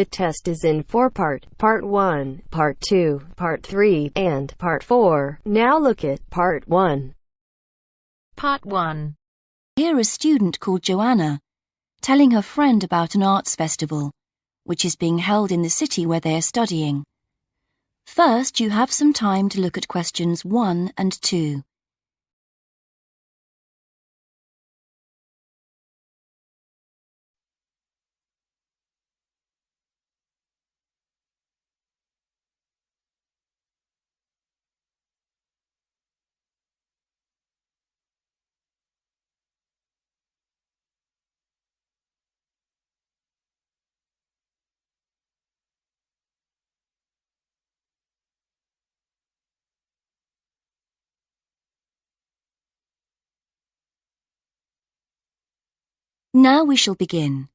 The test is in 4 parts: Part 1, Part 2, Part 3, and Part 4. Now look at Part 1. Part 1. Hear a student called Joanna telling her friend about an arts festival, which is being held in the city where they are studying. First, you have some time to look at questions 1 and 2. Now we shall begin.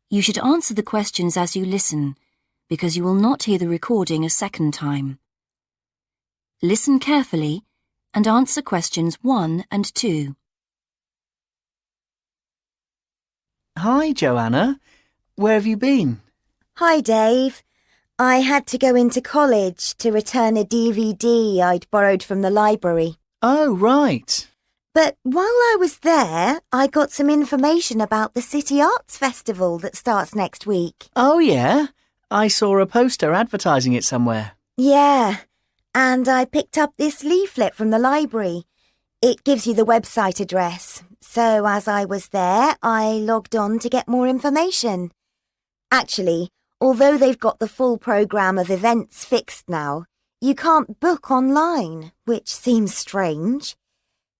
You should answer the questions as you listen, because you will not hear the recording a second time. Listen carefully and answer questions 1 and 2. Hi, Joanna. Where have you been? Hi, Dave. I had to go into college to return a DVD I'd borrowed from the library. Oh, right. But while I was there, I got some information about the City Arts Festival that starts next week. Oh, yeah? I saw a poster advertising it somewhere. Yeah, and I picked up this leaflet from the library. It gives you the website address. So as I was there, I logged on to get more information. Actually, although they've got the full programme of events fixed now, you can't book online, which seems strange.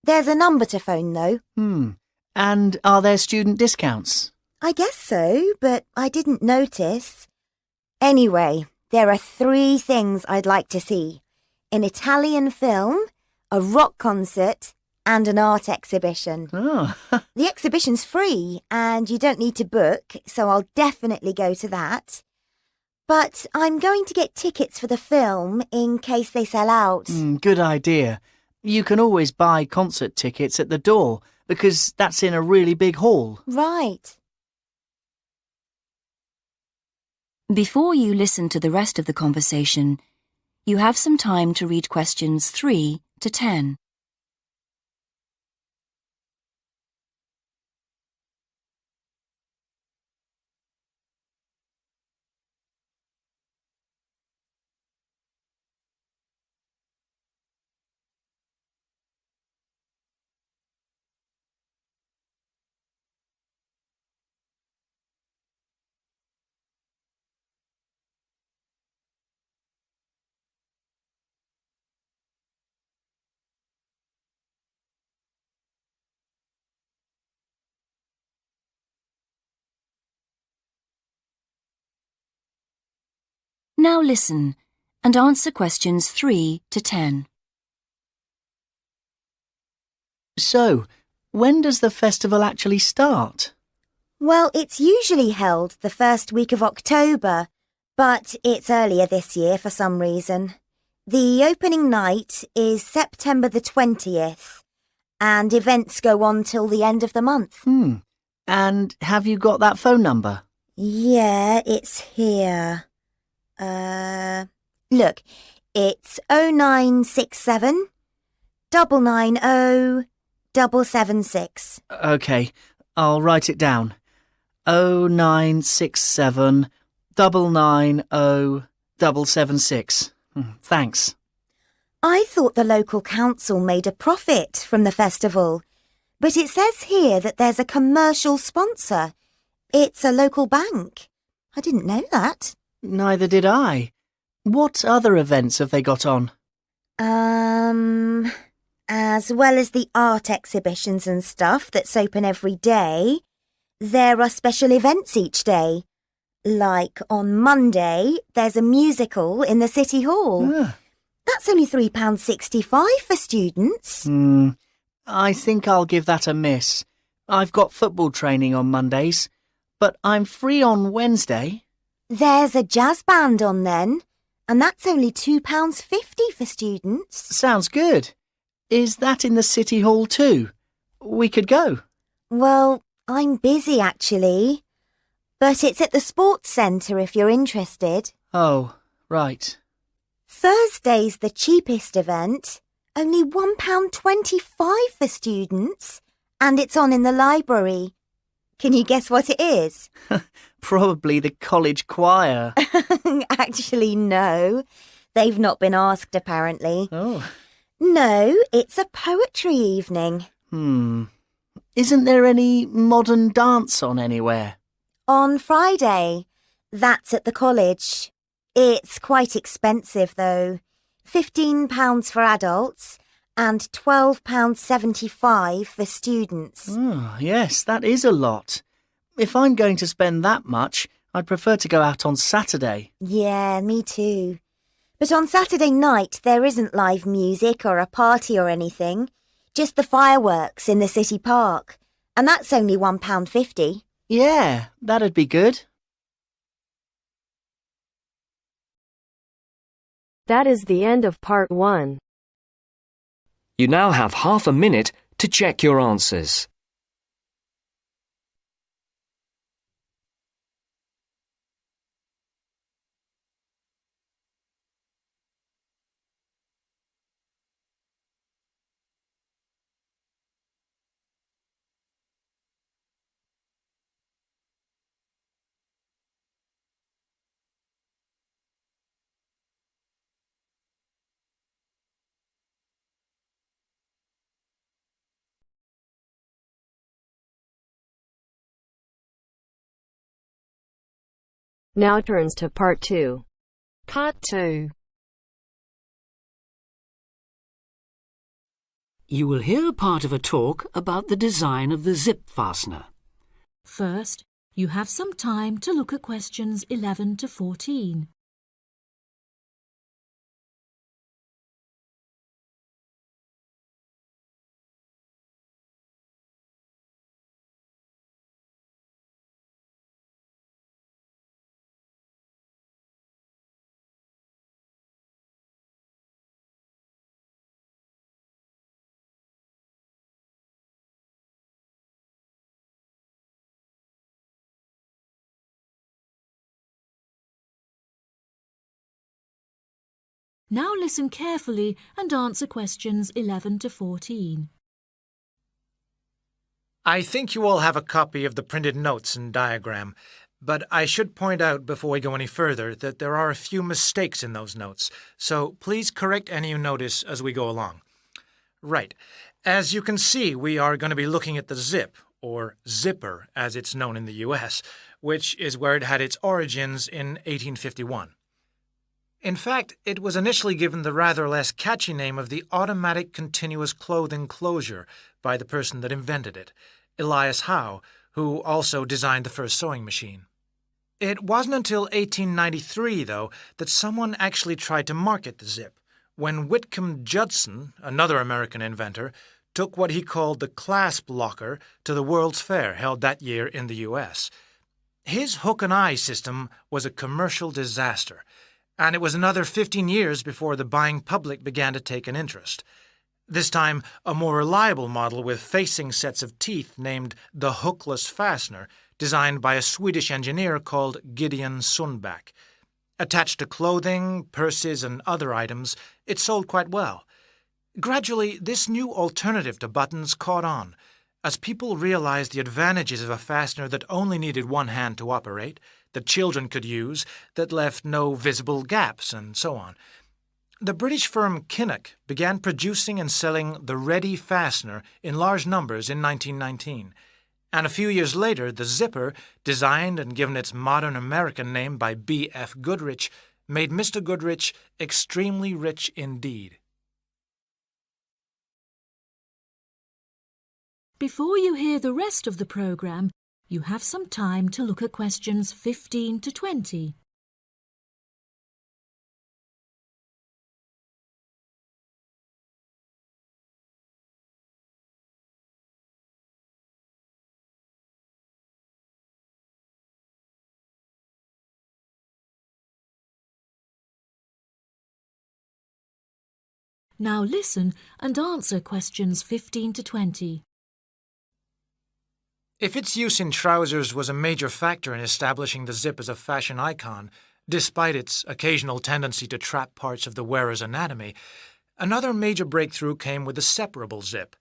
There's a number to phone, though. And are there student discounts? I guess so, but I didn't notice. Anyway, there are 3 things I'd like to see: an Italian film, a rock concert, and an art exhibition. Oh. The exhibition's free, and you don't need to book, so I'll definitely go to that. But I'm going to get tickets for the film in case they sell out. Good idea. You can always buy concert tickets at the door, because that's in a really big hall. Right. Before you listen to the rest of the conversation, you have some time to read questions 3 to 10. Now listen and answer questions 3 to 10. So, when does the festival actually start? Well, it's usually held the first week of October, but it's earlier this year for some reason. The opening night is September the 20th, and events go on till the end of the month. And have you got that phone number? Yeah, it's here. Look, it's 0967 990 776. OK, I'll write it down. 0967 990 776. Thanks. I thought the local council made a profit from the festival, but it says here that there's a commercial sponsor. It's a local bank. I didn't know that. Neither did I. What other events have they got on? As well as the art exhibitions and stuff that's open every day, there are special events each day. Like on Monday, there's a musical in the City Hall. That's only £3.65 for students. I think I'll give that a miss. I've got football training on Mondays, but I'm free on Wednesday. There's a jazz band on then, and that's only £2.50 for students. Sounds good. Is that in the City Hall too? We could go. Well, I'm busy actually. But it's at the sports centre if you're interested. Oh, right. Thursday's the cheapest event. Only £1.25 for students. And it's on in the library. Can you guess what it is? Probably the college choir. Actually, no. They've not been asked, apparently. Oh. No, it's a poetry evening. Isn't there any modern dance on anywhere? On Friday. That's at the college. It's quite expensive, though. £15 for adults and £12.75 for students. Oh, yes, that is a lot. If I'm going to spend that much, I'd prefer to go out on Saturday. Yeah, me too. But on Saturday night, there isn't live music or a party or anything. Just the fireworks in the city park. And that's only £1.50. Yeah, that'd be good. That is the end of part 1. You now have half a minute to check your answers. Now turns to part 2. Part 2. You will hear part of a talk about the design of the zip fastener. First, you have some time to look at questions 11 to 14. Now listen carefully and answer questions 11 to 14. I think you all have a copy of the printed notes and diagram, but I should point out before we go any further that there are a few mistakes in those notes, so please correct any you notice as we go along. Right. As you can see, we are going to be looking at the zip, or zipper as it's known in the US, which is where it had its origins in 1851. In fact, it was initially given the rather less catchy name of the automatic continuous clothing closure by the person that invented it, Elias Howe, who also designed the first sewing machine. It wasn't until 1893, though, that someone actually tried to market the zip, when Whitcomb Judson, another American inventor, took what he called the clasp locker to the World's Fair held that year in the U.S. His hook-and-eye system was a commercial disaster, and it was another 15 years before the buying public began to take an interest. This time, a more reliable model with facing sets of teeth named the hookless fastener, designed by a Swedish engineer called Gideon Sundback. Attached to clothing, purses, and other items, it sold quite well. Gradually, this new alternative to buttons caught on, as people realized the advantages of a fastener that only needed one hand to operate, that children could use, that left no visible gaps, and so on. The British firm Kinnock began producing and selling the Ready fastener in large numbers in 1919, and a few years later the zipper, designed and given its modern American name by B.F. Goodrich, made Mr. Goodrich extremely rich indeed. Before you hear the rest of the programme, you have some time to look at questions 15 to 20. Now listen and answer questions 15 to 20. If its use in trousers was a major factor in establishing the zip as a fashion icon, despite its occasional tendency to trap parts of the wearer's anatomy, another major breakthrough came with the separable zip,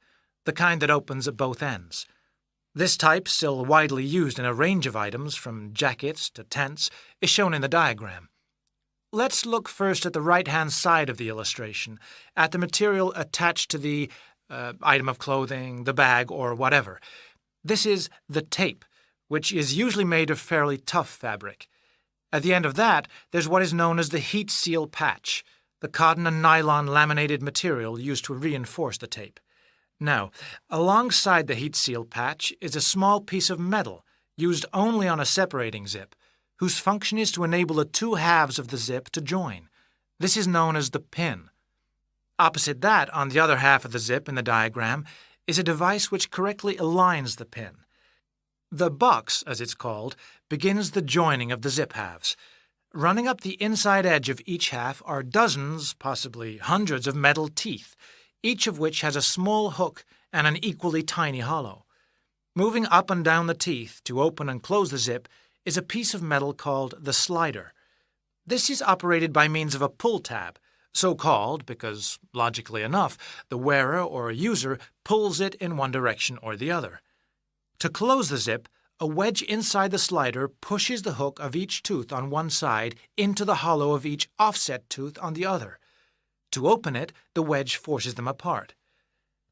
the kind that opens at both ends. This type, still widely used in a range of items, from jackets to tents, is shown in the diagram. Let's look first at the right-hand side of the illustration, at the material attached to the item of clothing, the bag, or whatever. This is the tape, which is usually made of fairly tough fabric. At the end of that, there's what is known as the heat seal patch, the cotton and nylon laminated material used to reinforce the tape. Now, alongside the heat seal patch is a small piece of metal, used only on a separating zip, whose function is to enable the two halves of the zip to join. This is known as the pin. Opposite that, on the other half of the zip in the diagram, is a device which correctly aligns the pin. The box, as it's called, begins the joining of the zip halves. Running up the inside edge of each half are dozens, possibly hundreds of metal teeth, each of which has a small hook and an equally tiny hollow. Moving up and down the teeth to open and close the zip is a piece of metal called the slider. This is operated by means of a pull tab, so called because, logically enough, the wearer or user pulls it in one direction or the other. To close the zip, a wedge inside the slider pushes the hook of each tooth on one side into the hollow of each offset tooth on the other. To open it, the wedge forces them apart.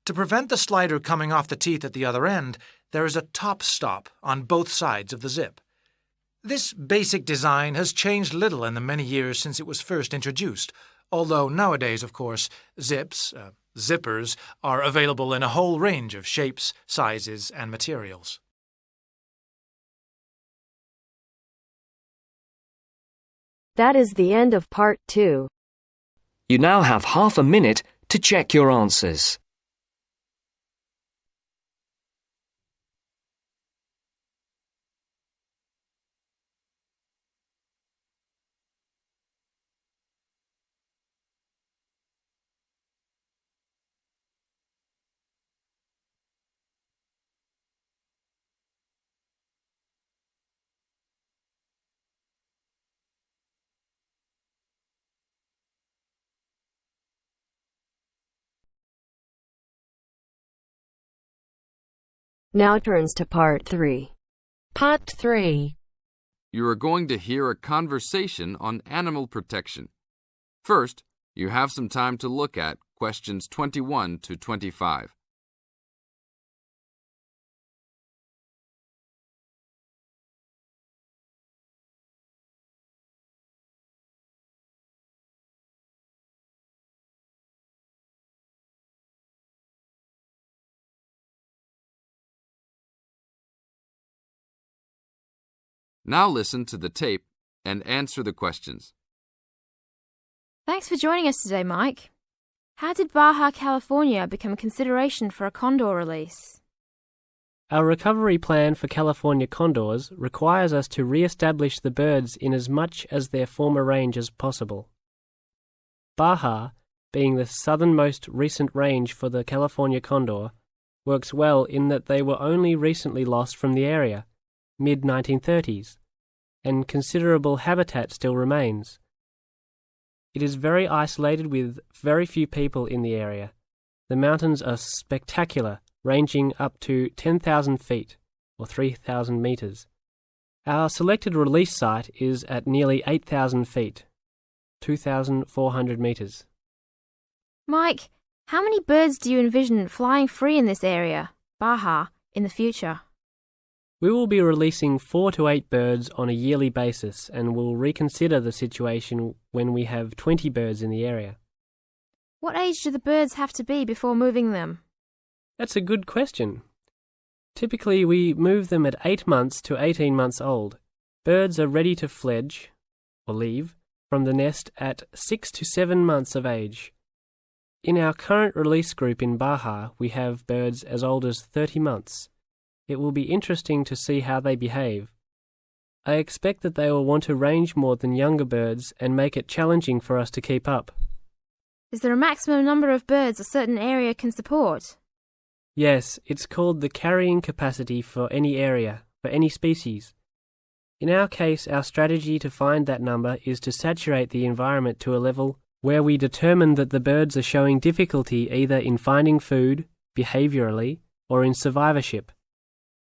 To prevent the slider coming off the teeth at the other end, there is a top stop on both sides of the zip. This basic design has changed little in the many years since it was first introduced, although nowadays, of course, zippers, are available in a whole range of shapes, sizes, and materials. That is the end of part 2. You now have half a minute to check your answers. Now turns to part 3. Part 3. You are going to hear a conversation on animal protection. First, you have some time to look at questions 21 to 25. Now listen to the tape and answer the questions. Thanks for joining us today, Mike. How did Baja California become a consideration for a condor release? Our recovery plan for California condors requires us to re-establish the birds in as much as their former range as possible. Baja, being the southernmost recent range for the California condor, works well in that they were only recently lost from the area, mid-1930s, and considerable habitat still remains. It is very isolated with very few people in the area. The mountains are spectacular, ranging up to 10,000 feet, or 3,000 meters. Our selected release site is at nearly 8,000 feet, 2,400 meters. Mike, how many birds do you envision flying free in this area, Baja, in the future? We will be releasing 4 to 8 birds on a yearly basis and will reconsider the situation when we have 20 birds in the area. What age do the birds have to be before moving them? That's a good question. Typically, we move them at 8 months to 18 months old. Birds are ready to fledge, or leave, from the nest at 6 to 7 months of age. In our current release group in Baja, we have birds as old as 30 months. It will be interesting to see how they behave. I expect that they will want to range more than younger birds and make it challenging for us to keep up. Is there a maximum number of birds a certain area can support? Yes, it's called the carrying capacity for any area, for any species. In our case, our strategy to find that number is to saturate the environment to a level where we determine that the birds are showing difficulty either in finding food, behaviourally, or in survivorship.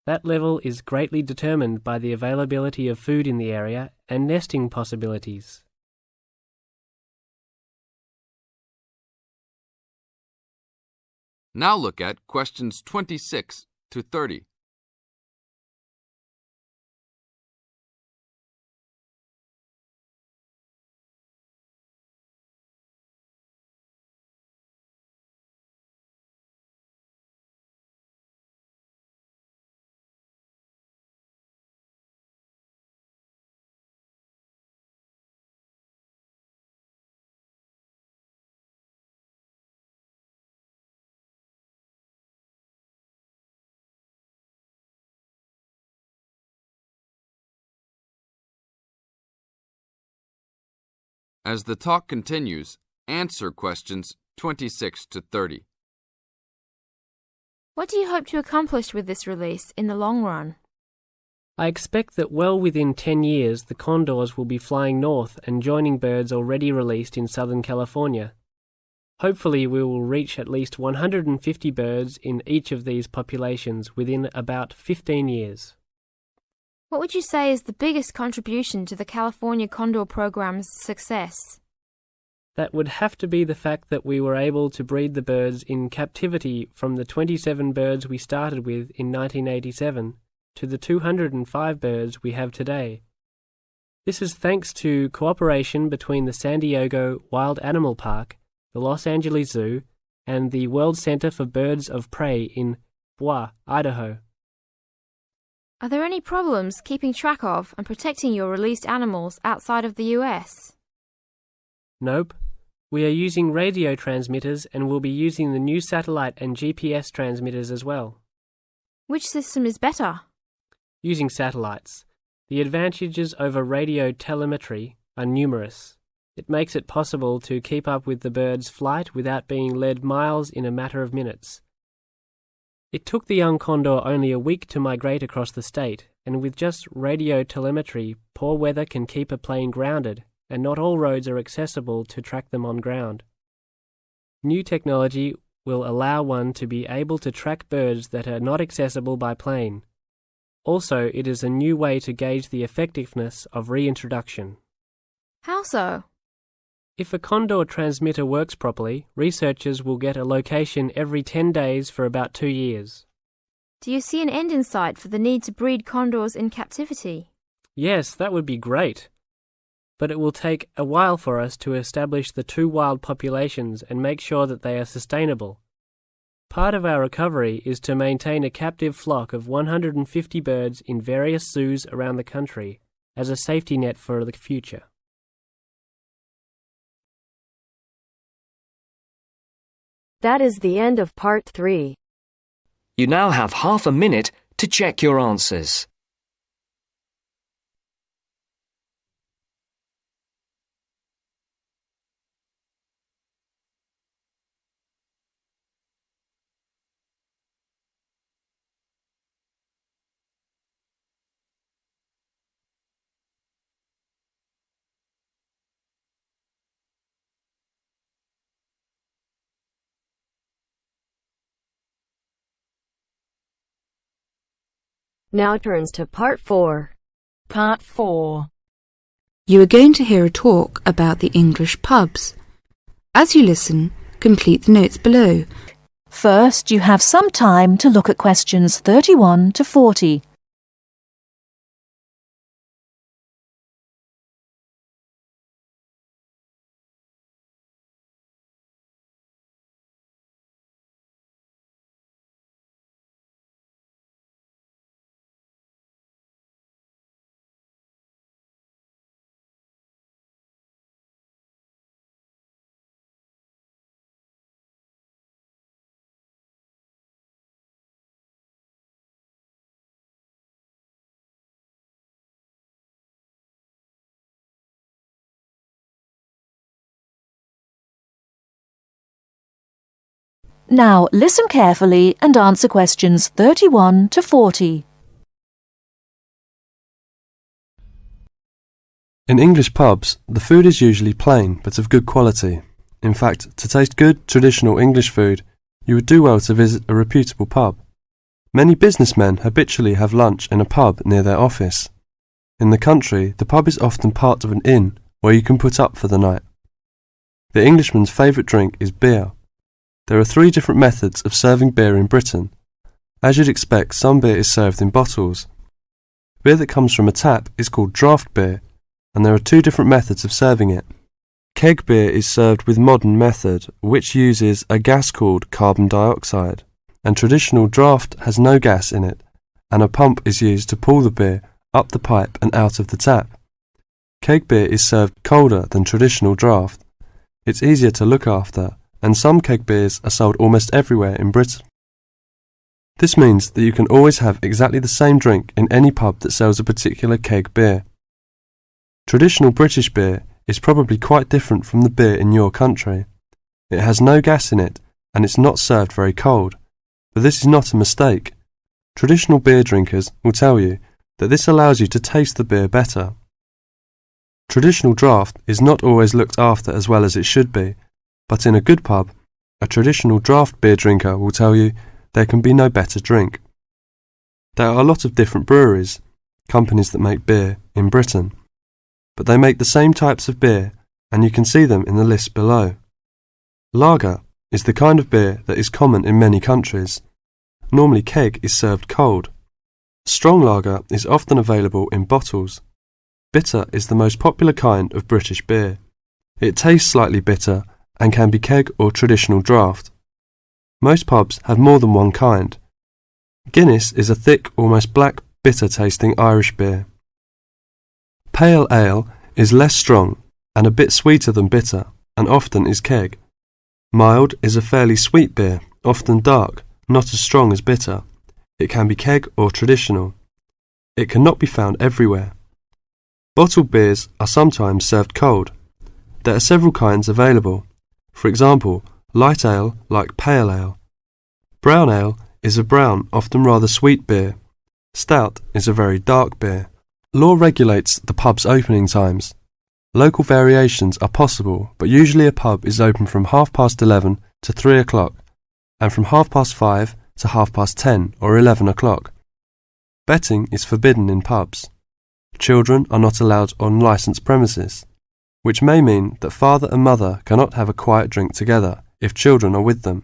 That level is greatly determined by the availability of food in the area and nesting possibilities. Now look at questions 26 to 30. As the talk continues, answer questions 26 to 30. What do you hope to accomplish with this release in the long run? I expect that well within 10 years the condors will be flying north and joining birds already released in Southern California. Hopefully we will reach at least 150 birds in each of these populations within about 15 years. What would you say is the biggest contribution to the California Condor program's success? That would have to be the fact that we were able to breed the birds in captivity from the 27 birds we started with in 1987 to the 205 birds we have today. This is thanks to cooperation between the San Diego Wild Animal Park, the Los Angeles Zoo, and the World Center for Birds of Prey in Boise, Idaho. Are there any problems keeping track of and protecting your released animals outside of the US? Nope. We are using radio transmitters and will be using the new satellite and GPS transmitters as well. Which system is better? Using satellites. The advantages over radio telemetry are numerous. It makes it possible to keep up with the bird's flight without being led miles in a matter of minutes. It took the young condor only a week to migrate across the state, and with just radio telemetry, poor weather can keep a plane grounded, and not all roads are accessible to track them on ground. New technology will allow one to be able to track birds that are not accessible by plane. Also, it is a new way to gauge the effectiveness of reintroduction. How so? If a condor transmitter works properly, researchers will get a location every 10 days for about 2 years. Do you see an end in sight for the need to breed condors in captivity? Yes, that would be great. But it will take a while for us to establish the two wild populations and make sure that they are sustainable. Part of our recovery is to maintain a captive flock of 150 birds in various zoos around the country as a safety net for the future. That is the end of part 3. You now have half a minute to check your answers. Now turns to part 4. Part 4. You are going to hear a talk about the English pubs. As you listen, complete the notes below. First, you have some time to look at questions 31 to 40. Now listen carefully and answer questions 31 to 40. In English pubs, the food is usually plain but of good quality. In fact, to taste good, traditional English food, you would do well to visit a reputable pub. Many businessmen habitually have lunch in a pub near their office. In the country, the pub is often part of an inn where you can put up for the night. The Englishman's favourite drink is beer. There are 3 different methods of serving beer in Britain. As you'd expect, some beer is served in bottles. Beer that comes from a tap is called draft beer, and there are 2 different methods of serving it. Keg beer is served with modern method, which uses a gas called carbon dioxide, and traditional draft has no gas in it, and a pump is used to pull the beer up the pipe and out of the tap. Keg beer is served colder than traditional draft. It's easier to look after, and some keg beers are sold almost everywhere in Britain. This means that you can always have exactly the same drink in any pub that sells a particular keg beer. Traditional British beer is probably quite different from the beer in your country. It has no gas in it, and it's not served very cold. But this is not a mistake. Traditional beer drinkers will tell you that this allows you to taste the beer better. Traditional draft is not always looked after as well as it should be, but in a good pub, a traditional draft beer drinker will tell you there can be no better drink. There are a lot of different breweries, companies that make beer, in Britain, but they make the same types of beer, and you can see them in the list below. Lager is the kind of beer that is common in many countries. Normally keg is served cold. Strong lager is often available in bottles. Bitter is the most popular kind of British beer. It tastes slightly bitter and can be keg or traditional draft. Most pubs have more than one kind. Guinness is a thick, almost black, bitter-tasting Irish beer. Pale ale is less strong and a bit sweeter than bitter, and often is keg. Mild is a fairly sweet beer, often dark, not as strong as bitter. It can be keg or traditional. It cannot be found everywhere. Bottled beers are sometimes served cold. There are several kinds available. For example, light ale like pale ale. Brown ale is a brown, often rather sweet beer. Stout is a very dark beer. Law regulates the pub's opening times. Local variations are possible, but usually a pub is open from 11:30 to 3 o'clock, and from 5:30 to 10:30 or 11 o'clock. Betting is forbidden in pubs. Children are not allowed on licensed premises, which may mean that father and mother cannot have a quiet drink together if children are with them.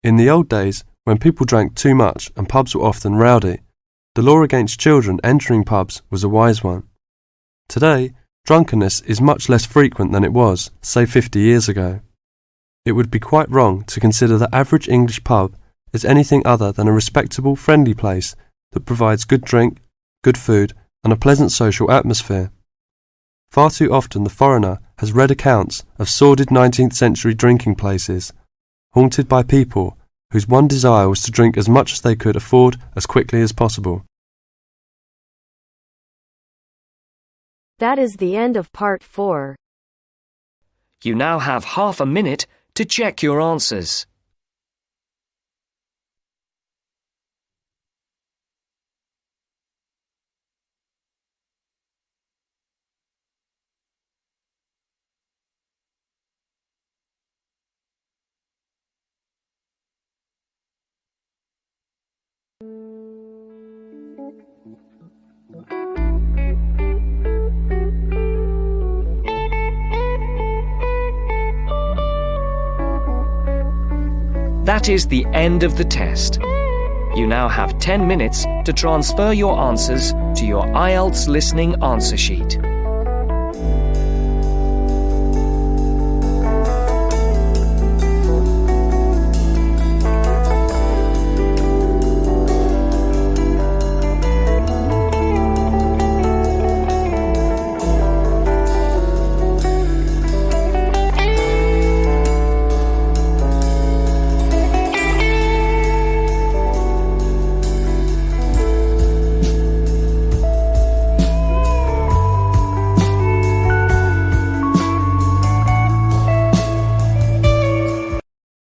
In the old days, when people drank too much and pubs were often rowdy, the law against children entering pubs was a wise one. Today, drunkenness is much less frequent than it was, say 50 years ago. It would be quite wrong to consider the average English pub as anything other than a respectable, friendly place that provides good drink, good food, and a pleasant social atmosphere. Far too often the foreigner has read accounts of sordid 19th century drinking places, haunted by people whose one desire was to drink as much as they could afford as quickly as possible. That is the end of part 4. You now have half a minute to check your answers. That is the end of the test. You now have 10 minutes to transfer your answers to your IELTS listening answer sheet.